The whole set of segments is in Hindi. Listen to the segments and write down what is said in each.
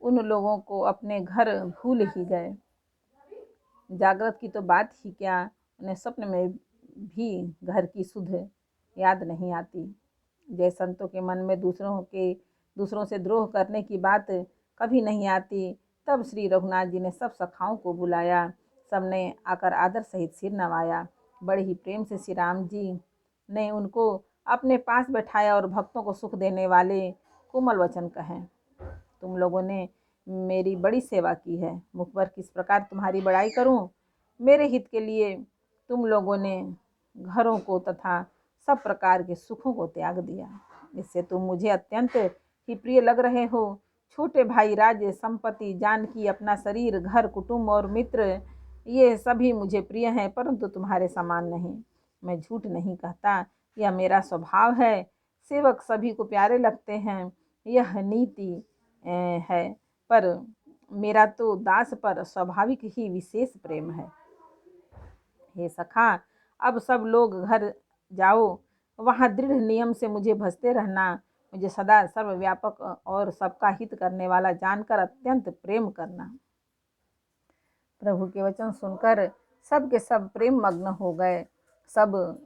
उन लोगों को अपने घर भूल ही गए। जागृत की तो बात ही क्या, उन्हें स्वप्न में भी घर की सुध याद नहीं आती। जय संतों के मन में दूसरों से द्रोह करने की बात कभी नहीं आती। तब श्री रघुनाथ जी ने सब सखाओं को बुलाया। सबने आकर आदर सहित सिर नवाया। बड़े ही प्रेम से श्री राम जी ने उनको अपने पास बैठाया और भक्तों को सुख देने वाले कोमल वचन कहे। तुम लोगों ने मेरी बड़ी सेवा की है, मुख पर किस प्रकार तुम्हारी बड़ाई करूं। मेरे हित के लिए तुम लोगों ने घरों को तथा सब प्रकार के सुखों को त्याग दिया। इससे तुम मुझे अत्यंत ही प्रिय लग रहे हो। छोटे भाई, राज्य, संपत्ति, जानकी, अपना शरीर, घर, कुटुंब और मित्र, ये सभी मुझे प्रिय हैं, परंतु तुम्हारे समान नहीं। मैं झूठ नहीं कहता, यह मेरा स्वभाव है। सेवक सभी को प्यारे लगते हैं, यह नीति है, पर मेरा तो दास पर स्वाभाविक ही विशेष प्रेम है। हे सखा, अब सब लोग घर जाओ, वहाँ दृढ़ नियम से मुझे भजते रहना। मुझे सदा सर्वव्यापक और सबका हित करने वाला जानकर अत्यंत प्रेम करना। प्रभु के वचन सुनकर सब के सब प्रेम मग्न हो गए। सब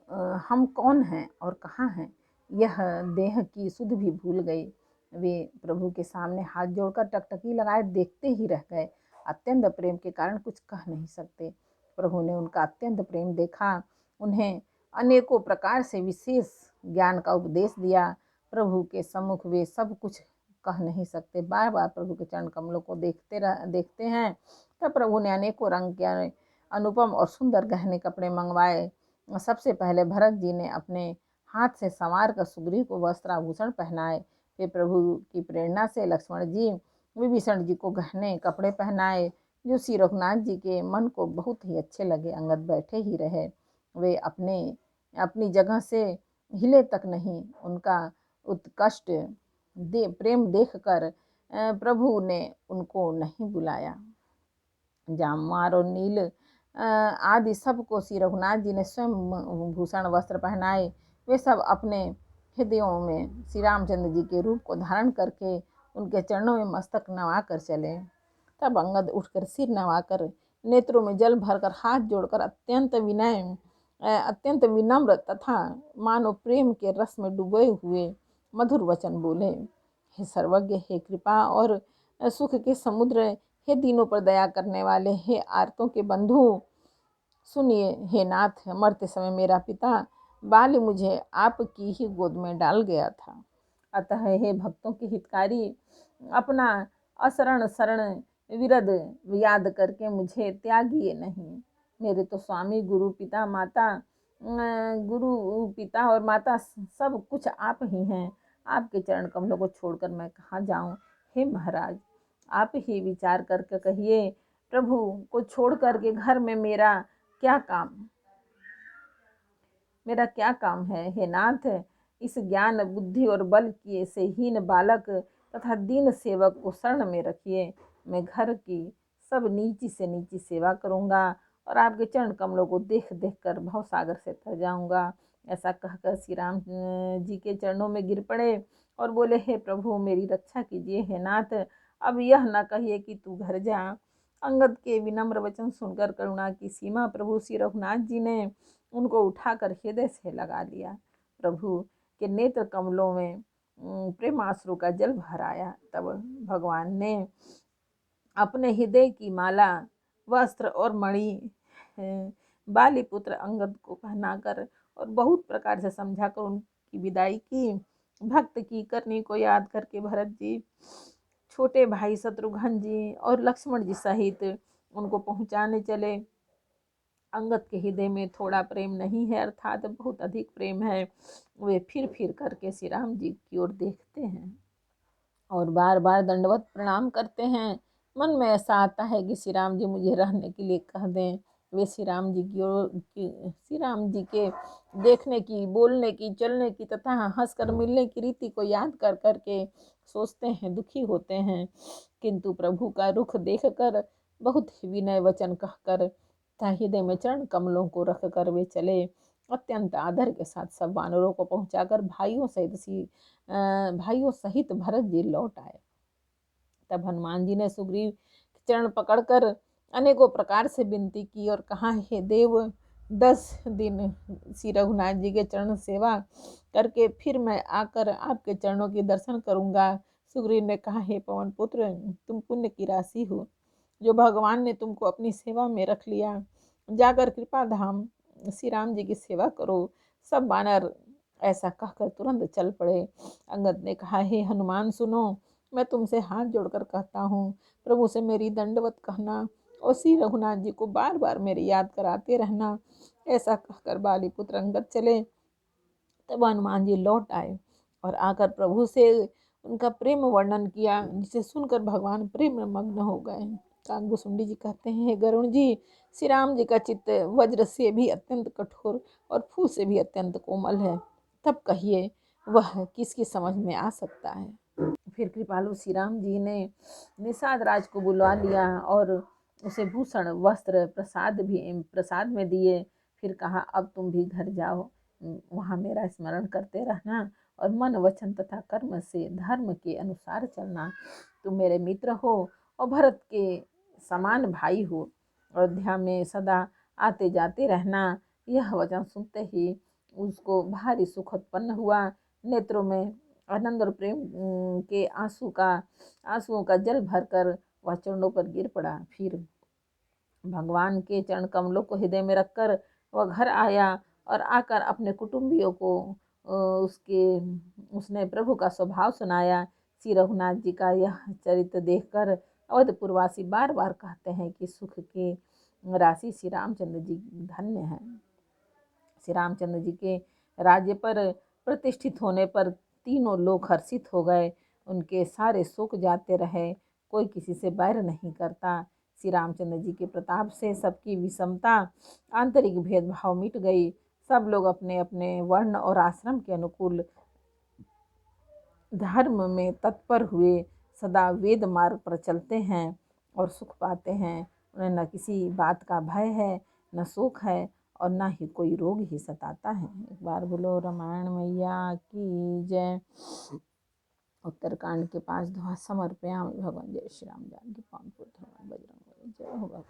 हम कौन हैं और कहाँ हैं, यह देह की सुध भी भूल गई। वे प्रभु के सामने हाथ जोड़कर टकटकी लगाए देखते ही रह गए। अत्यंत प्रेम के कारण कुछ कह नहीं सकते। प्रभु ने उनका अत्यंत प्रेम देखा, उन्हें अनेकों प्रकार से विशेष ज्ञान का उपदेश दिया। प्रभु के सम्मुख वे सब कुछ कह नहीं सकते। बार बार प्रभु के चरण कमलों को देखते हैं। तब प्रभु ने अनेकों रंग के अनुपम और सुंदर गहने कपड़े मंगवाए। सबसे पहले भरत जी ने अपने हाथ से संवार कर सुग्रीव को वस्त्राभूषण पहनाए। वे प्रभु की प्रेरणा से लक्ष्मण जी, विभीषण जी को गहने कपड़े पहनाए, जो श्री रघुनाथ जी के मन को बहुत ही अच्छे लगे। अंगद बैठे ही रहे, वे अपनी जगह से हिले तक नहीं। उनका उत्कृष्ट प्रेम देखकर प्रभु ने उनको नहीं बुलाया। जामवार और नील आदि सबको श्री रघुनाथ जी ने स्वयं भूषण वस्त्र पहनाए। वे सब अपने हृदयों में श्री रामचंद्र जी के रूप को धारण करके उनके चरणों में मस्तक नवा कर चले। तब अंगद उठकर सिर नवाकर, नेत्रों में जल भरकर, हाथ जोड़कर अत्यंत विनम्र तथा मानो प्रेम के रस में डूबे हुए मधुर वचन बोले। हे सर्वज्ञ, हे कृपा और सुख के समुद्र, हे दीनों पर दया करने वाले, हे आर्तों के बंधु, सुनिए। हे नाथ, मरते समय मेरा पिता बाल मुझे आपकी ही गोद में डाल गया था। अतः हे भक्तों के हितकारी, अपना असरण शरण विरद याद करके मुझे त्यागिए नहीं। मेरे तो स्वामी, गुरु पिता और माता सब कुछ आप ही हैं। आपके चरण कमलों को छोड़कर मैं कहाँ जाऊँ। हे महाराज, आप ही विचार करके कहिए, प्रभु को छोड़ करके घर में मेरा क्या काम है। हे नाथ, इस ज्ञान, बुद्धि और बल किए से हीन बालक तथा दीन सेवक को शरण में रखिए। मैं घर की सब नीची से नीची सेवा करूँगा और आपके चरण कमलों को देख देख कर भव सागर से तर जाऊँगा। ऐसा कहकर श्री राम जी के चरणों में गिर पड़े और बोले, हे प्रभु, मेरी रक्षा कीजिए। हे नाथ, अब यह न कहिए कि तू घर जा। अंगद के विनम्र वचन सुनकर करुणा की सीमा प्रभु श्री रघुनाथ जी ने उनको उठाकर हृदय से लगा लिया। प्रभु के नेत्र कमलों में प्रेमाश्रु का जल भर आया। तब भगवान ने अपने हृदय की माला, वस्त्र और मणि बाली पुत्र अंगद को पहनाकर और बहुत प्रकार से समझाकर उनकी विदाई की। भक्त की करनी को याद करके भरत जी, छोटे भाई शत्रुघ्न जी और लक्ष्मण जी सहित उनको पहुंचाने चले। अंगद के हृदय में थोड़ा प्रेम नहीं है, अर्थात बहुत अधिक प्रेम है। वे फिर करके श्री राम जी की ओर देखते हैं और बार बार दंडवत प्रणाम करते हैं। मन में ऐसा आता है कि श्री राम जी मुझे रहने के लिए कह दें। वे श्री राम जी के देखने की, बोलने की, चलने की तथा हंसकर मिलने की रीति को याद कर करके सोचते हैं, दुखी होते हैं। किंतु प्रभु का रुख देखकर बहुत ही विनय वचन कहकर हृदय में चरण कमलों को रख कर वे चले। अत्यंत आदर के साथ सब वानरों को पहुंचाकर भाइयों सहित भरत जी लौट आए। तब हनुमान जी ने सुग्रीव के चरण पकड़कर अनेकों प्रकार से विनती की और कहा, हे देव, 10 दिन श्री रघुनाथ जी के चरण सेवा करके फिर मैं आकर आपके चरणों के दर्शन करूंगा। सुग्रीव ने कहा, हे पवन पुत्र, तुम पुण्य की राशि हो, जो भगवान ने तुमको अपनी सेवा में रख लिया। जाकर कृपा धाम श्री राम जी की सेवा करो। सब वानर ऐसा कहकर तुरंत चल पड़े। अंगद ने कहा, हे हनुमान सुनो, मैं तुमसे हाथ जोड़कर कहता हूँ, प्रभु से मेरी दंडवत कहना और श्री रघुनाथ जी को बार बार मेरी याद कराते रहना। ऐसा कहकर बालीपुत्र अंगद चले। तब हनुमान जी लौट आए और आकर प्रभु से उनका प्रेम वर्णन किया, जिसे सुनकर भगवान प्रेम में मग्न हो गए। काकभूषुंडी जी कहते हैं, हे गरुण जी, श्री राम जी का चित्त वज्र से भी अत्यंत कठोर और फूल से भी अत्यंत कोमल है। तब कहिए वह किसकी समझ में आ सकता है। फिर कृपालु श्री राम जी ने निषाद राज को बुलवा लिया और उसे भूषण वस्त्र प्रसाद में दिए। फिर कहा, अब तुम भी घर जाओ, वहाँ मेरा स्मरण करते रहना और मन वचन तथा कर्म से धर्म के अनुसार चलना। तुम मेरे मित्र हो और भरत के समान भाई हो। अयोध्या में सदा आते जाते रहना। यह वचन सुनते ही उसको भारी सुख उत्पन्न हुआ। नेत्रों में आनंद और प्रेम के आंसुओं का जल भरकर वह चरणों पर गिर पड़ा। फिर भगवान के चरण कमलों को हृदय में रखकर वह घर आया और आकर अपने कुटुंबियों को उसने प्रभु का स्वभाव सुनाया। श्री रघुनाथ जी का यह चरित्र देखकर अवधपुरवासी बार बार कहते हैं कि सुख के राशि श्री रामचंद्र जी धन्य है। श्री रामचंद्र जी के राज्य पर प्रतिष्ठित होने पर तीनों लोग हर्षित हो गए। उनके सारे शोक जाते रहे, कोई किसी से बैर नहीं करता। श्री रामचंद्र जी के प्रताप से सबकी विषमता, आंतरिक भेदभाव मिट गई। सब लोग अपने अपने वर्ण और आश्रम के अनुकूल धर्म में तत्पर हुए सदा वेद मार्ग पर चलते हैं और सुख पाते हैं। उन्हें न किसी बात का भय है, न शोक है और न ही कोई रोग ही सताता है। एक बार बोलो रामायण मैया की जय। उत्तरकांड के 5 दोहा समर्पयामि भगवान। जय श्री राम। जानकी पावन पुत्र हनुमान बजरंग बली। जय हो भगवान।